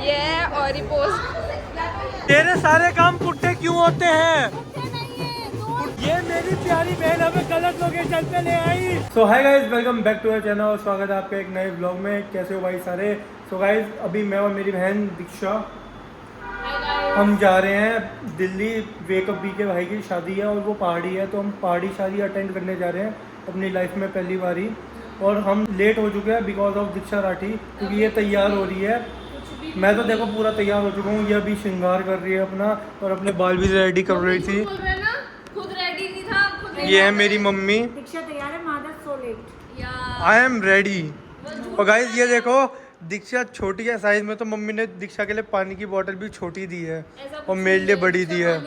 ये और ही पोस्ट। तेरे सारे काम पुट्टे क्यों होते हैं? ये मेरी प्यारी बहन हमें गलत लोकेशन पे ले आई। So hi guys, welcome back to our channel और स्वागत है आपके एक नए व्लॉग में। कैसे हो भाई सारे? सो गाइस, अभी मैं और मेरी बहन दीक्षा हम जा रहे हैं दिल्ली। वेकअप बी के भाई की शादी है और वो पहाड़ी है, तो हम पहाड़ी शादी अटेंड करने जा रहे हैं अपनी लाइफ में पहली बारी। और हम लेट हो चुके हैं बिकॉज ऑफ दीक्षा राठी, क्योंकि ये तैयार हो रही है। मैं तो देखो पूरा तैयार हो चुका हूँ, ये अभी श्रृंगार कर रही है अपना और अपने बाल भी रेडी कर रही थी। खुद रेडी नहीं था, खुद ये है मेरी मम्मी। दीक्षा तैयार है, मादर so let. I am ready. और गाइस ये देखो, दीक्षा छोटी है साइज में, तो मम्मी ने दीक्षा के लिए पानी की बोतल भी छोटी दी है और मेरे लिए बड़ी दी है।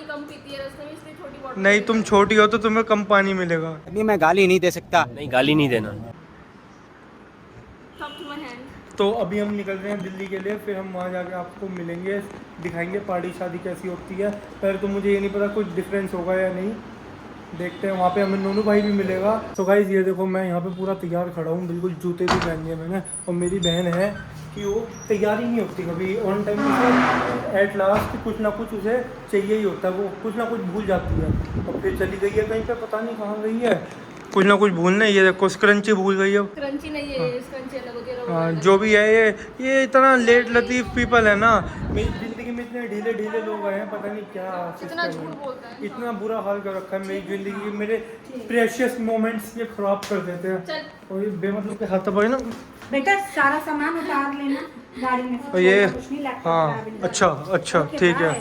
नहीं, तुम छोटी हो तो तुम्हें कम पानी मिलेगा। अभी मैं गाली नहीं दे सकता। नहीं, गाली नहीं देना। तो अभी हम निकल रहे हैं दिल्ली के लिए, फिर हम वहाँ जाके आपको मिलेंगे, दिखाएंगे पहाड़ी शादी कैसी होती है। पहले तो मुझे ये नहीं पता कुछ डिफरेंस होगा या नहीं, देखते हैं। वहाँ पे हमें नोनू भाई भी मिलेगा। तो गाइस ये देखो, मैं यहाँ पे पूरा तैयार खड़ा हूँ, बिल्कुल जूते भी पहन लिए मैंने। और मेरी बहन है कि वो तैयार ही नहीं होती कभी ऑन टाइम। एट लास्ट कुछ ना कुछ उसे चाहिए ही होता है, वो कुछ ना कुछ भूल जाती है और फिर चली गई है कहीं पे, पता नहीं कहाँ गई है। कुछ ना कुछ भूलना। ये देखो स्क्रंची भूल गई है। क्रंची नहीं है, स्क्रंची अलग होती है। हाँ, जो भी है ये इतना लेट लतीफ़ पीपल है ना। मेरी ज़िंदगी में इतने ढीले ढीले लोग आए हैं, पता नहीं क्या कितना झूठ बोलता है। इतना बुरा हाल कर रखा है मेरी ज़िंदगी की। मेरे प्रेशियस मोमेंट्स ये ख़राब कर देते हैं। और ये बेमतलब के हाथ दबाए ना। बेटा सारा सामान उतार लेना गाड़ी में से। और ये कुछ नहीं लगता। हाँ, अच्छा ठीक है।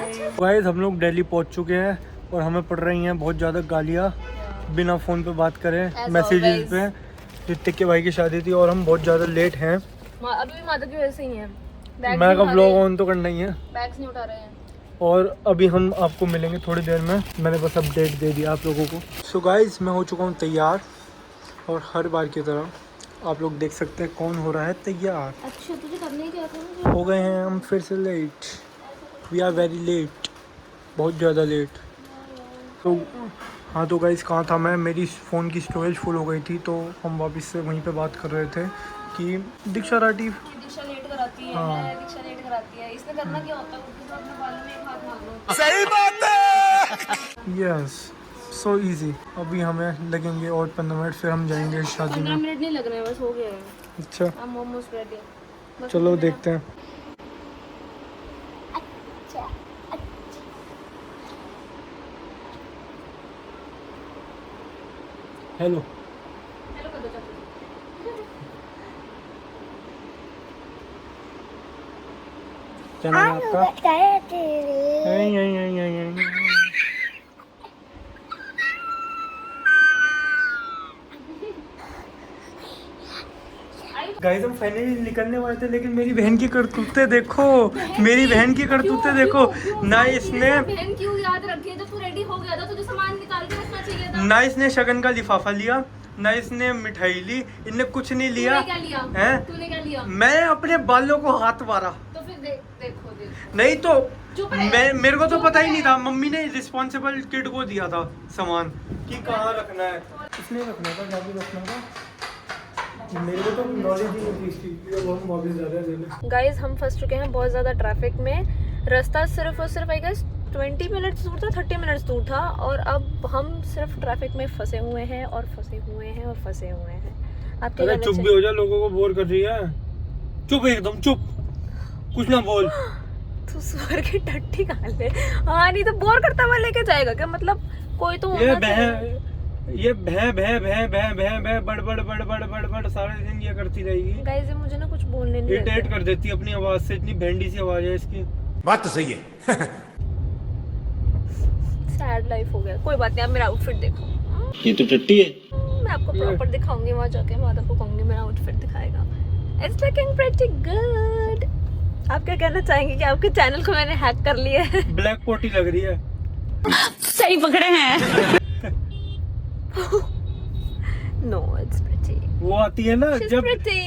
गाइस हम लोग दिल्ली पहुंच चुके हैं और हमें पड़ रही हैं बहुत ज़्यादा गालियाँ बिना फ़ोन पे बात करें, मैसेजेस पे। ऋतिक के भाई की शादी थी और हम बहुत ज़्यादा लेट हैं। अभी भी माता की वजह से ही है। मैं का व्लॉग ऑन तो करना ही है। बैग्स नहीं उठा रहे हैं। और अभी हम आपको मिलेंगे थोड़ी देर में। मैंने बस अपडेट दे दिया आप लोगों को। सो गाइस मैं हो चुका हूँ तैयार और हर बार की तरह आप लोग देख सकते हैं कौन हो रहा है तैयार। अच्छा, तुझे करने ही क्या था? हो गए हैं हम फिर से late. We are very late, बहुत ज़्यादा लेट। तो हाँ, तो गाइस कहाँ था मैं? मेरी फ़ोन की स्टोरेज फुल हो गई थी, तो हम वापस से वहीं पे बात कर रहे थे कि दीक्षा राठी दीक्षा लेट कराती है। हाँ। दीक्षा लेट कराती है। इसने करना क्या होता है? उसके अपने बालों में एक हाथ मार लो। सही बात है। Yes, so easy. अभी हमें लगेंगे और 15 मिनट, फिर हम जाएंगे शादी 15 में। मिनट नहीं लग रहे हैं, बस हो गया है। अच्छा, I'm almost ready। चलो देखते हैं। हेलो, हेलो कर दो चाचू। क्या नाम है आपका? गाइस हम फाइनली निकलने वाले थे, लेकिन मेरी बहन की करतूतें देखो। मेरी बहन की करतूतें देखो। ना इसने बहन क्यों याद रखी है? जब तू रेडी हो गया था तुझे सामान निकाल के रखना चाहिए था। ना इसने शगन का लिफाफा लिया, ना इसने मिठाई ली, इनने कुछ नहीं लिया। तूने क्या लिया? हैं? तूने क्या लिया? मैं अपने बालों को हाथ मारा। तो फिर देखो नहीं तो चुप रहे। मैं, मेरे को तो चुप पता ही रहे। नहीं था। मम्मी ने रिस्पॉन्सिबल किड को दिया था सामान कि कहाँ रखना है, इसलिए रखना था, जाके रखना था। मेरे को तो नॉलेज ही नहीं थी इसकी। हम वापस जा रहे हैं। गाइस हम फंस चुके हैं बहुत ज़्यादा ट्रैफिक में। रास्ता सिर्फ और सिर्फ आई गेस 20 मिनट्स दूर था, 30 मिनट्स दूर था, और अब हम सिर्फ ट्रैफिक में फंसे हुए हैं और फंसे हुए हैं और फंसे हुए हैं। आप क्या अरे चुप भी हो जा, लोगों को बोर कर रही है। चुप, एकदम चुप, कुछ ना बोल। तू स्वर की टट्टी कहाँ ले? हाँ, नहीं तो बोर करता हुआ लेके जाएगा क्या? मतलब कोई तो ये होना भै चाहिए। ये भै भै भै भै भै भै बड़ बड़ बड़ बड़ बड़ बड़ सारे दिन ये करती रहेगी। गाइस ये मुझे ना कुछ बोलने नहीं इरिटेट देता। कर देती है अपनी आवाज से, इतनी भेंडी सी आवाज है इसकी। बात तो सही है। सैड लाइफ हो गया। कोई बात नहीं, आप मेरा आउटफिट देखो। ये तो टट्टी है। मैं आपको प्रॉपर दिखाऊंगी वहाँ जाके। मैं आपको कहूंगी मेरा आउटफिट दिखाएगा। It's looking pretty good. आप क्या कहना चाहेंगे कि आपके चैनल को मैंने हैक कर लिया है? ब्लैक पोटी लग रही है। सही पकड़े हैं। No, it's pretty. वो आती है ना She's जब pretty.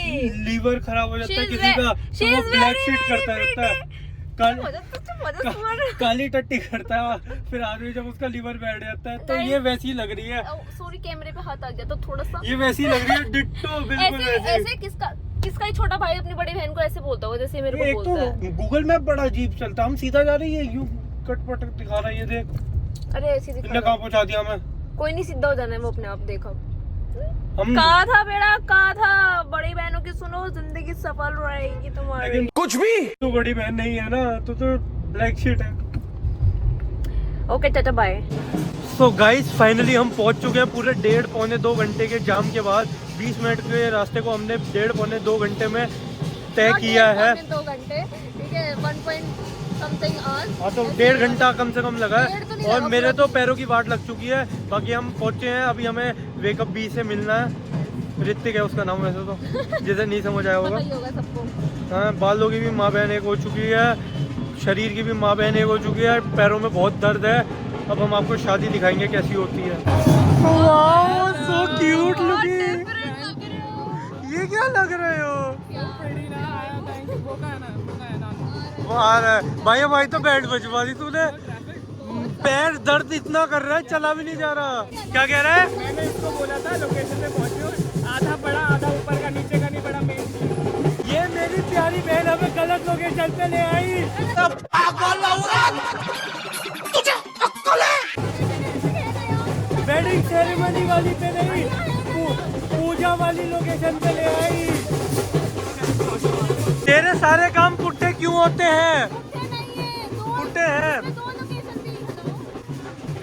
लीवर खराब हो जाता है She's किसी का, she तो वो is black very, sheet very करता रहता है। काली टट्टी करता है, फिर आदमी जब उसका लीवर बैठ जाता है तो Guys, ये वैसी लग रही है। सॉरी कैमरे पे हाथ आ गया तो थोड़ा सा ये वैसी लग रही है, डिट्टो बिल्कुल ऐसे वैसी। ऐसे किसका ही छोटा भाई अपनी बड़ी बहन को ऐसे बोलता होगा जैसे मेरे को एक बोलता है। तो गूगल मैप बड़ा अजीब चलता, हम सीधा जा रही है, यूं कटपट दिखा रहा है, ये देख अरे ऐसे दिखा इन्हें रहा कहाँ पहुंचा दिया मैं। है। कोई नहीं, सीधा हो जाना है वो अपने आप, देखो हम कहा था बेटा, कहा था बड़ी बहनों की सुनो, जिंदगी सफल रहेगी तुम्हारी। लेकिन कुछ भी तू बड़ी बहन नहीं है ना, तू तो ब्लैक शीट है। Okay tata bye. So guys finally हम पहुंच चुके हैं पूरे 1.5-2 घंटे के जाम के बाद। 20 मिनट के रास्ते को हमने 1.5-2 घंटे में तय किया है। 2 घंटे ठीक है, 1 पॉइंट समथिंग आवर्स। हाँ तो 1.5 घंटा कम से कम लगा है डेढ़ तो नहीं और लगा, मेरे पूरा तो पैरों की वाट लग चुकी है। बाकी हम पहुंचे हैं, अभी हमें वेकअप बी से मिलना है। ऋतिक है उसका नाम वैसे तो, जिसे नहीं समझ आया होगा। पता ही होगा सबको। हाँ, बालों की भी माँ बहन एक हो चुकी है, शरीर की भी माँ बहन एक हो चुकी है, पैरों में बहुत दर्द है। अब हम आपको शादी दिखाएंगे कैसी होती है। Wow so cute looking. ये क्या लग रहे हो? वो आ रहा है भाई, भाई तो बैंड बजवा दी तूने। पैर दर्द इतना कर रहा है, चला भी नहीं जा रहा। क्या कह रहा है? मैंने इसको बोला था लोकेशन पे पहुंचे, आधा बड़ा आधा ऊपर का, नीचे का नहीं बड़ा मेन। ये मेरी प्यारी बहन हमें गलत लोकेशन पे ले आई। वेडिंग सेरेमनी वाली पे नहीं, पूजा वाली लोकेशन पे ले आई। तेरे सारे काम पुट्टे क्यों होते हैं? पुट्टे हैं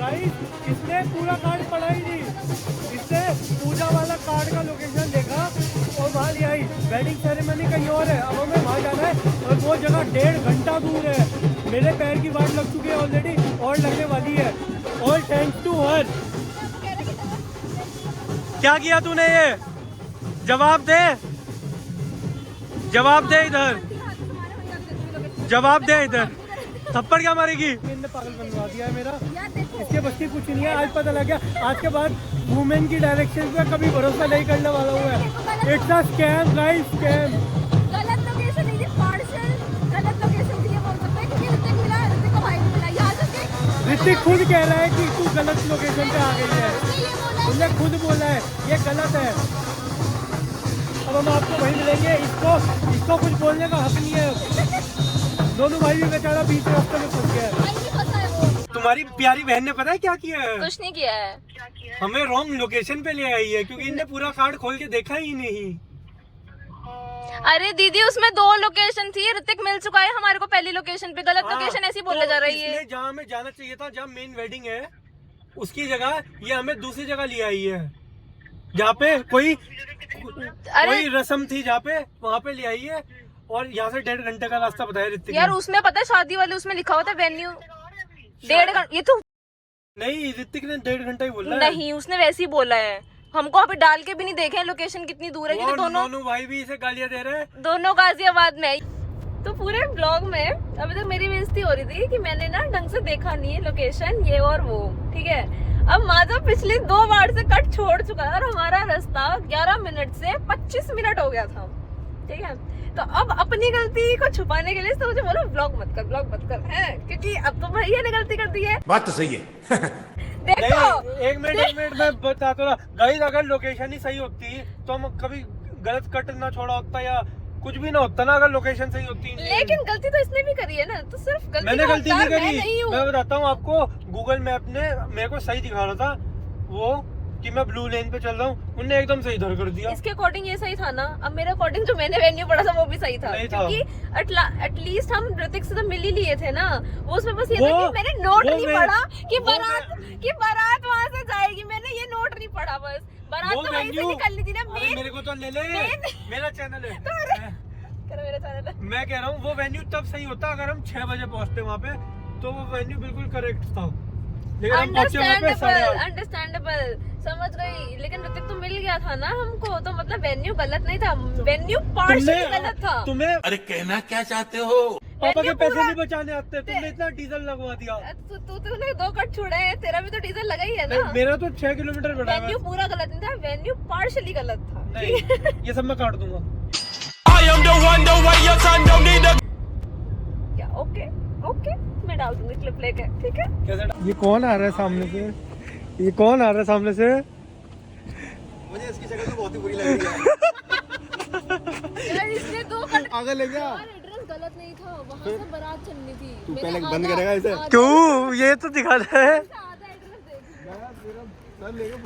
गाइस। इसने पूरा कार्ड पढ़ा ही नहीं, इसने पूजा वाला कार्ड का लोकेशन देखा और वहाँ ले आई। वेडिंग सेरेमनी कहीं और है, अब हमें वहाँ जाना है और वो जगह 1.5 घंटा दूर है। मेरे पैर की वाट लग चुकी है ऑलरेडी और लगने वाली है। All thanks to her. क्या किया तूने? ये जवाब दे, जवाब दे इधर, जवाब दे इधर। थप्पड़ क्या मारेगी? इनने पागल बनवा दिया है मेरा, इसके बस की कुछ नहीं है। आज पता लग गया, आज के बाद वुमेन की डायरेक्शन पे कभी भरोसा नहीं करने वाला हुआ है। It's a scam guys, scam. गलत लोकेशन नहीं थी, पार्सल गलत लोकेशन थी, ये बोल सकते हैं क्योंकि ऋतिक मिला, ऋतिक को भाई मिला। याद है ऋतिक खुद कह रहा है कि तू गलत लोकेशन पे आ गई है, उसने खुद बोला है ये गलत है। अब हम आपको वहीं मिलेंगे। इसको कुछ बोलने का हक नहीं है। दोनों भाई भी बेचारा बीच रास्ते में फंस गया है। तुम्हारी प्यारी बहन ने पता है क्या किया है? कुछ नहीं किया है, हमें रॉन्ग लोकेशन पे ले आई है क्योंकि इनने पूरा कार्ड खोल के देखा ही नहीं। अरे दीदी उसमें 2 लोकेशन थी, ऋतिक मिल चुका है हमारे को पहली लोकेशन पे। गलत लोकेशन ऐसी बोलने जा रही है। जहाँ हमें जाना चाहिए था, जहाँ मेन वेडिंग है उसकी जगह ये हमें दूसरी जगह ले आई है, जहाँ पे कोई रस्म थी, जहाँ पे वहाँ पे ले आई है। और यहाँ से 1.5 घंटे का रास्ता बताया ऋतिक यार ने। उसमें पता है शादी वाले उसमें लिखा हुआ था वेन्यू 1.5 घंटा। ये तो नहीं, ऋतिक ने 1.5 घंटा ही बोला है। नहीं, उसने वैसे ही बोला है। हमको अभी डाल के भी नहीं देखे हैं लोकेशन कितनी दूर है, क्योंकि दोनों भाई भी इसे गालियाँ दे रहे हैं। दोनों गाजियाबाद में। तो पूरे ब्लॉग में अभी तक मेरी बेइज्जती हो रही थी कि मैंने ना ढंग से देखा नहीं है लोकेशन, ये और वो, ठीक है। अब माधव पिछली 2 बार से कट छोड़ चुका है और हमारा रास्ता 11 मिनट से 25 मिनट हो गया था, ठीक है। तो अब अपनी गलती को छुपाने के लिए तो मुझे बोलो ब्लॉग मत कर, है, क्योंकि अब तो भैया ने गलती कर दी है। बात तो सही है। देखो नहीं, एक मिनट मैं बताता हूँ गाइस। अगर लोकेशन ही सही होती तो हम कभी गलत कट ना छोड़ा होता या कुछ भी ना होता ना, अगर लोकेशन सही होती। लेकिन गलती तो इसने भी करी है ना, तो सिर्फ गलती मैंने का गलती नहीं हकदार करी। मैं नहीं हूँ। मैं बताता हूँ आपको, गूगल मैप ने मेरे को सही दिखा रहा था वो कि मैं ब्लू लेन पे चल रहा हूँ, उनने एकदम से इधर कर दिया। इसके अकॉर्डिंग ये सही था ना। अब मेरे अकॉर्डिंग जो मैंने वेन्यू पढ़ा था वो भी सही था, नहीं था। क्योंकि एटलीस्ट हम ऋतिक से तो मिल ही लिए थे ना। वो उसमें बस ये था वो- कि मैंने नोट वो नहीं मैं- पढ़ा कि वो बारात वहां से जाएगी, मैंने ये नोट नहीं पढ़ा। बस बारात वो तो वहीं से venue- निकलनी थी ना। अरे मेरे को तो ले ले, मेरा चैनल है। करो मेरा चैनल है। मैं कह रहा हूँ वो वेन्यू तब सही होता अगर हम 6 बजे पहुँचते वहाँ पे, तो वो वेन्यू बिल्कुल करेक्ट था। लेकिन हम पहुंचे वहाँ पे 8:30। अंडरस्टैंडेबल, समझ गई। लेकिन ऋतिक तो मिल गया था ना हमको, तो मतलब वेन्यू गलत नहीं था, वेन्यू पार्शियली गलत था। तुम्हें अरे कहना क्या चाहते हो? पापा के venue पैसे पूरा- नहीं बचाने आते, तुमने इतना डीजल लगवा दिया। तूने 2 कट छोड़ा है, तेरा भी तो डीजल लगा ही है ना। मेरा तो 6 किलोमीटर बढ़ा वेन्यू पूरा गलत नहीं था, वेन्यू पार्शियली गलत था। नहीं, ये सब मैं काट दूंगा। क्या? ओके ओके, मैं डाल दूंगी क्लिप लेके, ठीक है। कैसे? ये कौन आ रहा है सामने से? ये कौन आ रहा है सामने से? मुझे इसकी शक्ल तो बहुत ही बुरी लग रही है। यार इसने 2 कट आगे ले गया। यार एड्रेस गलत नहीं था, वहाँ से बारात चलनी थी। तू मैंने पहले बंद आधा- करेगा इसे। आधा- क्यों? ये तो दिखा रहा है। आधा एड्रेस दे दी। सर लेके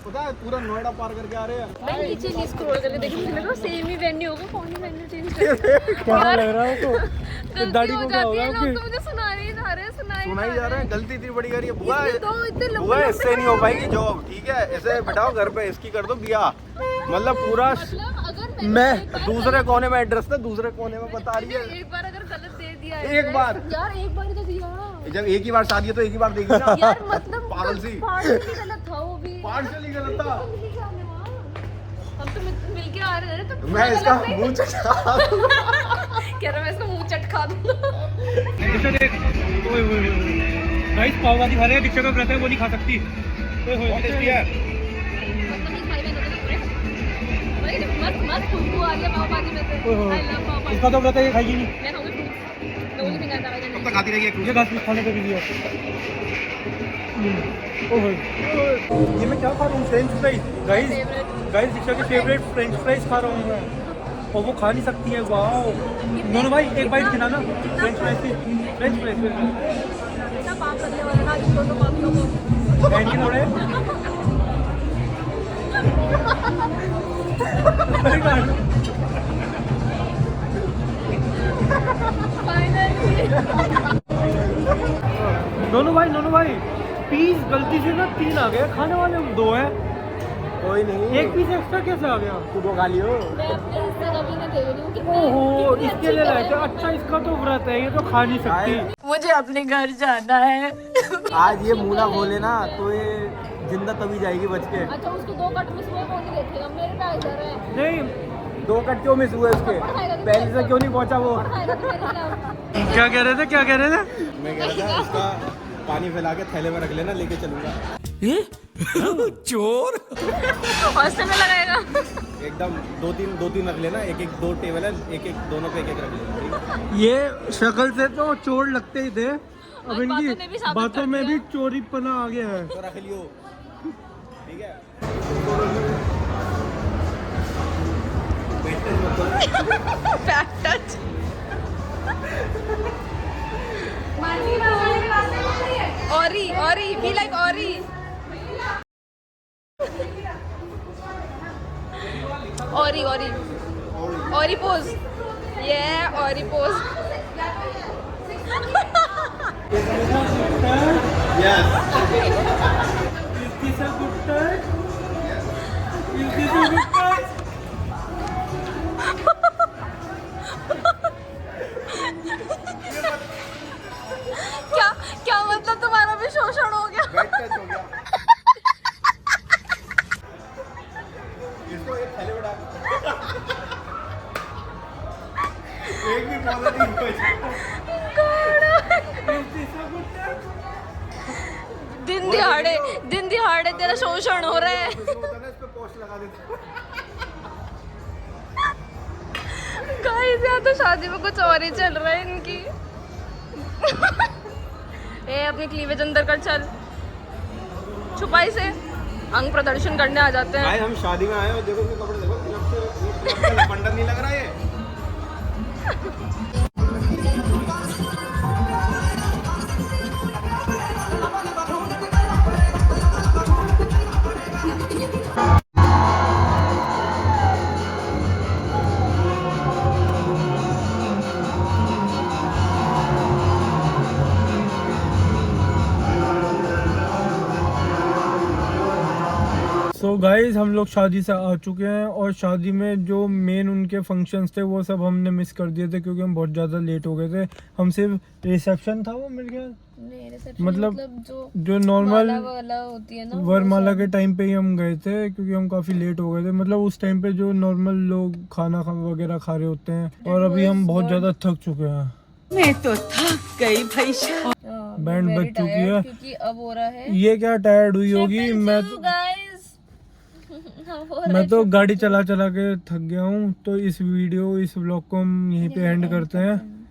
पता है पूरा नोएडा पार करके आ रहे हैं। मैं नीचे नहीं स्क्रॉल करके देखी, मुझे लगा सेम ही वेन्यू होगा, कौन ही वेन्यू चेंज कर क्या लग रहा है तो गलती दाढ़ी हो को क्या जाती होगा है, आपकी? लोग तो मुझे सुना ही जा रहे हैं, सुना ही जा रहा है। गलती इतनी बड़ी करी है बुआ। इतने लंबे बुआ इससे नहीं हो पाएगी जॉब, ठीक है? इसे बिठाओ घर पे, इसकी कर दो ब्याह। मतलब पूरा मतलब अगर मैं दूसरे कोने में एड्रेस था, दूसरे कोने में बता रही है। एक बार अगर गलत दे दिया एक बार? यार एक बार ही तो दिया जब एक ही बार शादी है तो एक ही बार देगी ना। यार मतलब पागल सी। पार्सल गलत था वो भी। पार्सल ही गलत था। हम तो मिल के आ रहे हैं तो मैं इसका मुंह चटा कह रहा मैं इसका मुंह चटका दूंगा। इसे देख। ओए ओए ओए गाइस, पाव भाजी खा रहे हैं, दीक्षा का व्रत है, वो नहीं खा सकती। ओए होए टेस्टी है। मस्त मस्त खुशबू आ रही है पाव भाजी में से। ओए होए। I love पाव भाजी। इसका तो व्रत है, ये खाएगी नहीं। मैं खाऊंगी फ्रूट्स। मैं वो नहीं खाता है। कब तक खाती रही है? मुझे घास खाने को भी दिया। ओए ये मैं क्या खा रहा हूँ? French fries. गाइस दीक्षा के फेवरेट फ्रेंच फ्राइज खा रहा हूँ मैं, और वो खा नहीं सकती है। वाओ दोनों भाई एक बाइट खिलाना फ्रेंच फ्राइज की। फ्रेंच फ्राइज कितना पाप करने वाला ना इन दोनों पापियों को। बहन के थोड़े दोनों भाई पीस गलती से ना 3 आ गए, खाने वाले हम 2 हैं। कोई नहीं, एक पीस एक्स्ट्रा कैसे आ गया? तू 2 खा लियो। मैं अपने हिस्से का भी नहीं दे रही हूँ। कितने ओहो कितनी इसके अच्छी लिए लाए कढ़ाई थे। है। अच्छा इसका तो व्रत है, ये तो खा नहीं सकती। मुझे अपने घर जाना है। आज ये मुंह ना खोले ना तो ये जिंदा तभी जाएगी बच के। अच्छा उसके 2 कट मिस हुए, कौन नहीं देखेगा? मेरे पे इधर है। नहीं 2 कट क्यों मिस हुए उसके? पहले से क्यों नहीं पहुंचा वो? खाएगा तो मेरे खिलाफ। क्या कह रहे थे? मैं कह रहा था इसका पानी फैला के थैले में रख लेना, लेके चलूंगा। चोर। हॉस्टल में लगाएगा। एकदम 2-3 रख लेना, एक 2 टेबल है, एक दोनों पे एक रख लेना, ठीक है? ये शक्ल से तो चोर लगते ही थे, अब बातों इनकी में भी साबित बातों कर में दिया। भी चोरीपना आ गया है। तो रख लियो, ठीक है? Back touch. Ori, be like Ori. Ori pose. Yeah, Ori pose. Yes. Is this a good touch? Is this a good touch? क्या मतलब तुम्हारा भी शोषण हो गया? बैड टच हो गया। इसको एक थैले में डाल। एक भी पौधा नहीं बचा। Is this a good touch? दिन दिहाड़े तेरा शोषण हो रहा है। इसको होता है ना, इस पे पोस्ट लगा देते। गाइस यहाँ तो शादी में कुछ और ही चल रहा है इनकी। ए अपनी क्लीवेज अंदर कर, चल छुपाई से अंग प्रदर्शन करने आ जाते हैं। आए हम शादी में आए और देखो इसके कपड़े देखो, क्लब से लफंडर नहीं लग रहा ये। सो गाइस हम लोग शादी से आ चुके हैं, और शादी में जो मेन उनके फंक्शंस थे वो सब हमने मिस कर दिए थे क्योंकि हम बहुत ज़्यादा लेट हो गए थे। हम सिर्फ रिसेप्शन था वो मिल गया, मतलब जो नॉर्मल होती है ना वरमाला के टाइम पे ही हम गए थे क्योंकि हम काफ़ी लेट हो गए थे। मतलब उस टाइम पे जो नॉर्मल लोग खाना वगैरह खा रहे होते हैं, और अभी हम बहुत ज़्यादा थक चुके हैं। मैं तो थक गई भाई साहब। बैंड बज चुकी है, क्योंकि अब हो रहा है ये क्या टायर्ड हुई होगी। मैं तो गाड़ी चला चला के थक गया हूँ। तो इस व्लॉग को हम यहीं पे एंड करते हैं।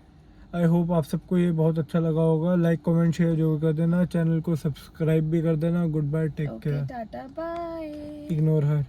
आई होप आप सबको ये बहुत अच्छा लगा होगा। लाइक कमेंट शेयर जरूर कर देना, चैनल को सब्सक्राइब भी कर देना। Good bye, take care, tata bye. Ignore हर।